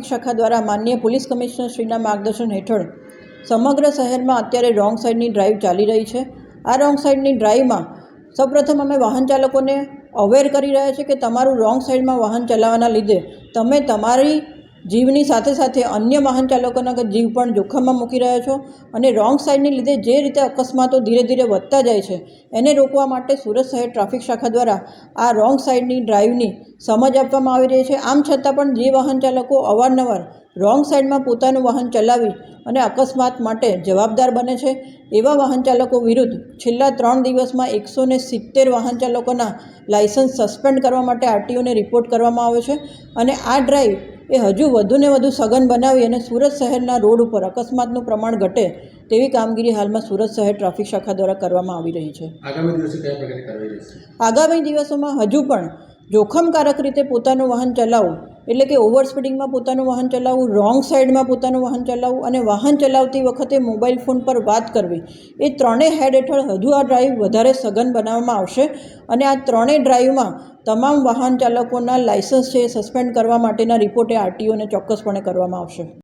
શાખા દ્વારા માનનીય પોલીસ કમિશનર શ્રીના માર્ગદર્શન હેઠળ સમગ્ર શહેરમાં અત્યારે રોંગ સાઈડની ડ્રાઈવ ચાલી રહી છે। આ રોંગ સાઈડની ડ્રાઈવમાં સૌપ્રથમ અમે વાહન ચાલકોને અવેર કરી રહ્યા છીએ કે તમારું રોંગ સાઈડમાં વાહન ચલાવવાના લીધે તમે તમારી જીવની સાથે સાથે અન્ય વાહન ચાલકોના જીવ પણ જોખમમાં મૂકી રહ્યા છો અને રોંગ સાઈડની લીધે જે રીતે અકસ્માતો ધીરે ધીરે વધતા જાય છે એને રોકવા માટે સુરત શહેર ટ્રાફિક શાખા દ્વારા આ રોંગ સાઈડની ડ્રાઈવની સમજ આપવામાં આવી રહી છે। આમ છતાં પણ જે વાહન ચાલકો અવારનવાર રોંગ સાઈડમાં પોતાનું વાહન ચલાવી અને અકસ્માત માટે જવાબદાર બને છે એવા વાહન ચાલકો વિરુદ્ધ છેલ્લા 3 દિવસમાં 170 વાહન ચાલકોના લાયસન્સ સસ્પેન્ડ કરવા માટે આરટીઓને રિપોર્ટ કરવામાં આવ્યો છે અને આ ડ્રાઈવ એ હજુ વધુને વધુ સઘન બનાવી અને સુરત શહેરના રોડ ઉપર અકસ્માતનું પ્રમાણ ઘટે તેવી કામગીરી હાલમાં સુરત શહેર ટ્રાફિક શાખા દ્વારા કરવામાં આવી રહી છે। આગામી દિવસોમાં હજુ પણ જોખમકારક રીતે પોતાનું વાહન ચલાવવું એટલે કે ઓવર સ્પીડિંગમાં પોતાનું વાહન ચલાવવું, રોંગ સાઈડમાં પોતાનું વાહન ચલાવવું અને વાહન ચલાવતી વખતે મોબાઈલ ફોન પર વાત કરવી એ ત્રણેય હેડ હેઠળ હજુ આ ડ્રાઈવ વધારે સઘન બનાવવામાં આવશે અને આ ત્રણેય ડ્રાઈવમાં તમામ વાહન ચાલકોના લાયસન્સ છે સસ્પેન્ડ કરવા માટેના રિપોર્ટે આરટીઓને ચોક્કસપણે કરવામાં આવશે।